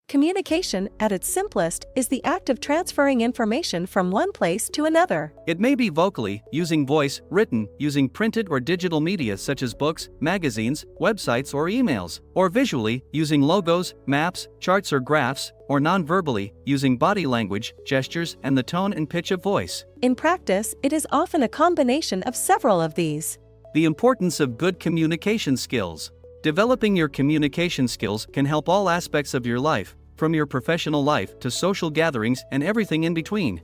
Communication, at its simplest, is the act of transferring information from one place to another. It may be vocally, using voice, written, using printed or digital media such as books, magazines, websites, or emails, or visually, using logos, maps, charts, or graphs, or non-verbally, using body language, gestures, and the tone and pitch of voice. In practice, it is often a combination of several of these. The importance of good communication skills. Developing your communication skills can help all aspects of your life, from your professional life to social gatherings and everything in between.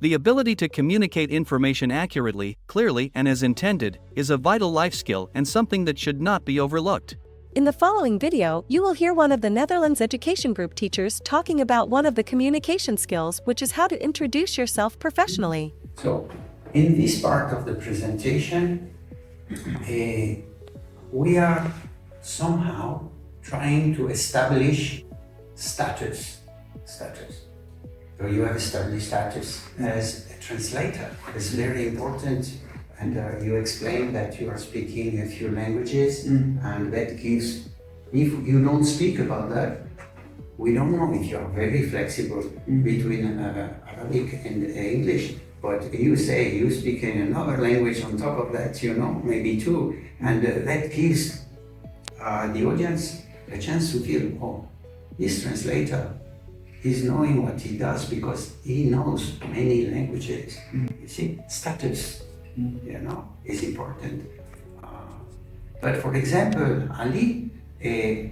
The ability to communicate information accurately, clearly, and as intended is a vital life skill and something that should not be overlooked. In the following video, you will hear one of the Netherlands Education Group teachers talking about one of the communication skills, which is how to introduce yourself professionally. So, in this part of the presentation, we are somehow trying to establish status. So you have established status as a translator. It's very important, and you explained that you are speaking a few languages, and that gives, if you don't speak about that, we don't know if you are very flexible between Arabic and English. But you say you speak in another language on top of that, maybe two, and that gives the audience a chance to feel, oh, this translator is knowing what he does because he knows many languages. You see, status, is important. But for example, Ali,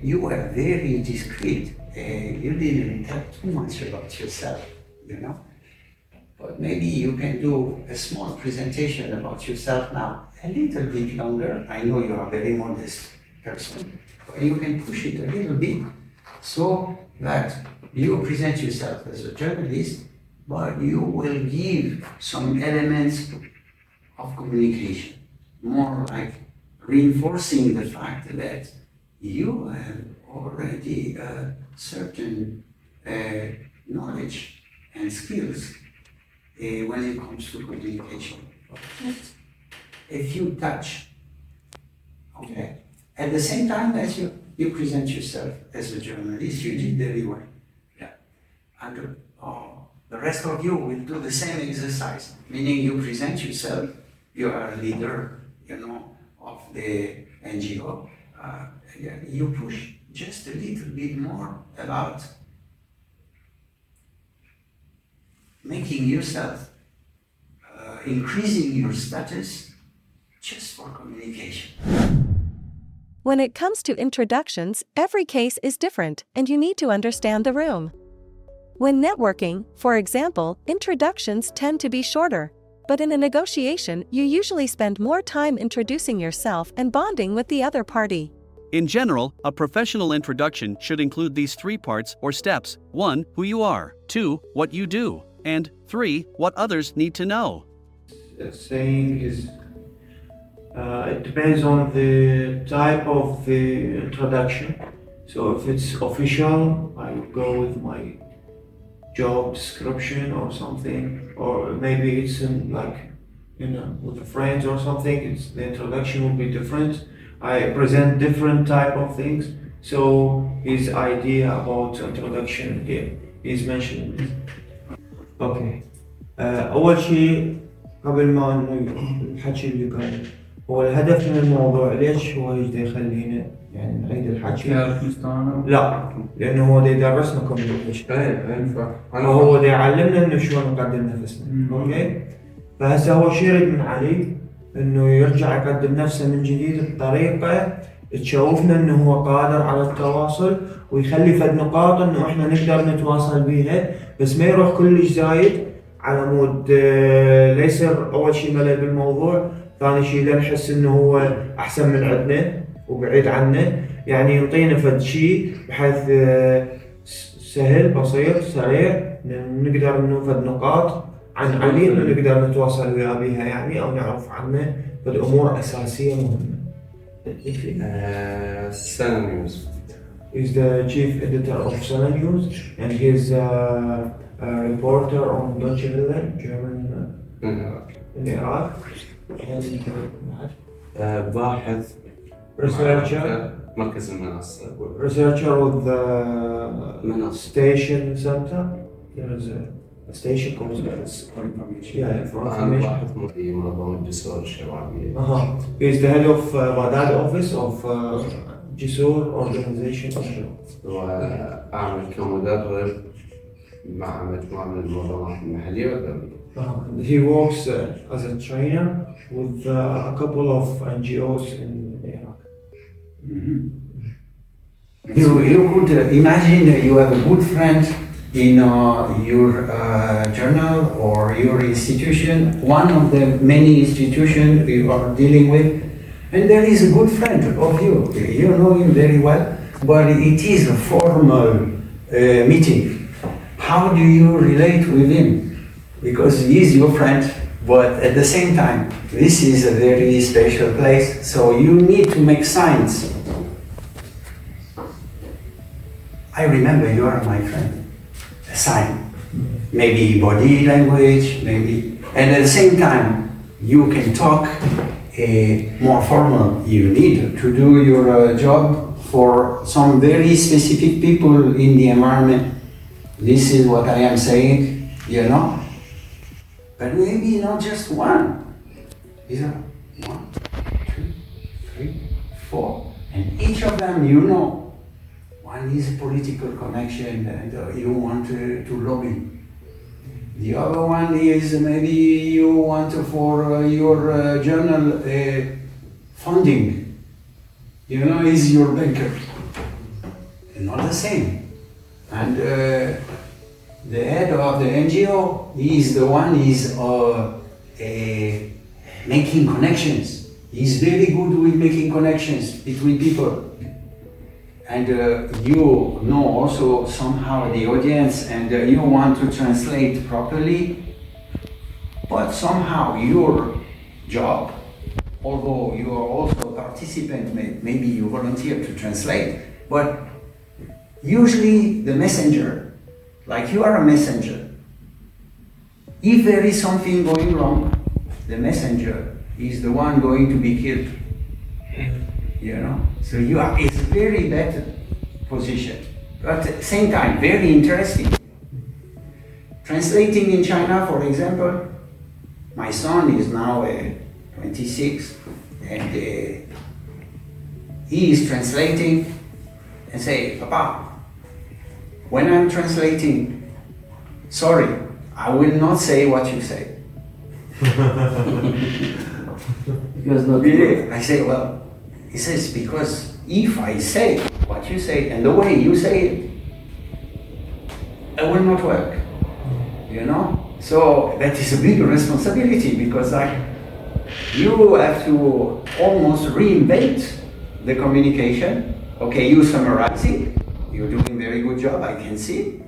you were very discreet. You didn't tell too much about yourself, But maybe you can do a small presentation about yourself now, a little bit longer. I know you are a very modest person, but you can push it a little bit so that you present yourself as a journalist, but you will give some elements of communication, more like reinforcing the fact that you have already a certain knowledge and skills when it comes to communication. Just a few touch, okay? At the same time that you present yourself as a journalist, you did very well. Yeah. And the rest of you will do the same exercise, meaning you present yourself, you are a leader, of the NGO. You push just a little bit more about making yourself, increasing your status just for communication. When it comes to introductions, every case is different, and you need to understand the room. When networking, for example, introductions tend to be shorter, but in a negotiation, you usually spend more time introducing yourself and bonding with the other party. In general, a professional introduction should include these 3 parts or steps: 1. Who you are, 2. What you do, and 3. What others need to know. The saying is, it depends on the type of the introduction. So if it's official, I would go with my job description or something, or maybe it's with friends or something. The introduction will be different. I present different type of things. So his idea about introduction here is mentioned. اوكي. اول شيء قبل ما انه الحكي اللي قال هو الهدف من الموضوع، ليش هو يجي يخلينا يعني نعيد الحكي؟ لا، لانه هو يدرسنا كوميونيكيشن. هو يعلمنا انه شلون نقدم نفسنا. اوكي. فهسه هو شو يريد من علي؟ انه يرجع يقدم نفسه من جديد بطريقه تشوفنا انه هو قادر على التواصل، ويخلي فد نقاط انه احنا نقدر نتواصل بيها، بس ما يروح كلش زايد على مود لا يصير اول شيء ملل بالموضوع، ثاني شيء لا نحس انه هو احسن من عندنا وبعيد عنا. يعني يعطينا فد شيء بحيث سهل بسيط سريع نقدر انه فد نقاط عن علي انه نقدر نتواصل وياه بيها، يعني او نعرف عنه فد امور اساسيه مهمه. Sun News. He's the chief editor of Sun News, and he's a reporter on Deutsche Welle, German, in Iraq. And باحث researcher, مركز المنصة. Researcher with the منصة. station center. There's a station called yeah, for أنا information. واحد في منظمة جسور الشبابية. He's the head of Baghdad office of جسور organization. وأعمل كمدرب مع مجموعة من المنظمات المحلية والدولية. He works as a trainer with a couple of NGOs in Iraq. You could imagine you have a good friend in your journal or your institution, one of the many institutions you are dealing with, and there is a good friend of you. You know him very well, but it is a formal meeting. How do you relate with him? Because he is your friend, but at the same time, this is a very special place, so you need to make signs. I remember you are my friend. A sign. Maybe body language, maybe. And at the same time, you can talk more formal. You need to do your job for some very specific people in the environment. This is what I am saying, you know? But maybe not just one. These are 1, 2, 3, 4. And each of them, you know. One is political connection and you want to lobby. The other one is maybe you want for your journal funding. You know, is your banker. Not the same. And the head of the NGO is the one is making connections. He's very good with making connections between people. And you know also somehow the audience and you want to translate properly, but somehow your job, although you are also a participant, maybe you volunteer to translate, but usually the messenger, like you are a messenger, if there is something going wrong, the messenger is the one going to be killed. You know, so you are, it's a very better position, but at the same time, very interesting. Translating in China, for example, my son is now 26, and he is translating and say, Papa, when I'm translating, sorry, I will not say what you say. Because not really, I say, well, he says, because if I say what you say and the way you say it, it will not work, you know? So that is a big responsibility because you have to almost reinvent the communication. Okay, you summarize it, you're doing a very good job, I can see.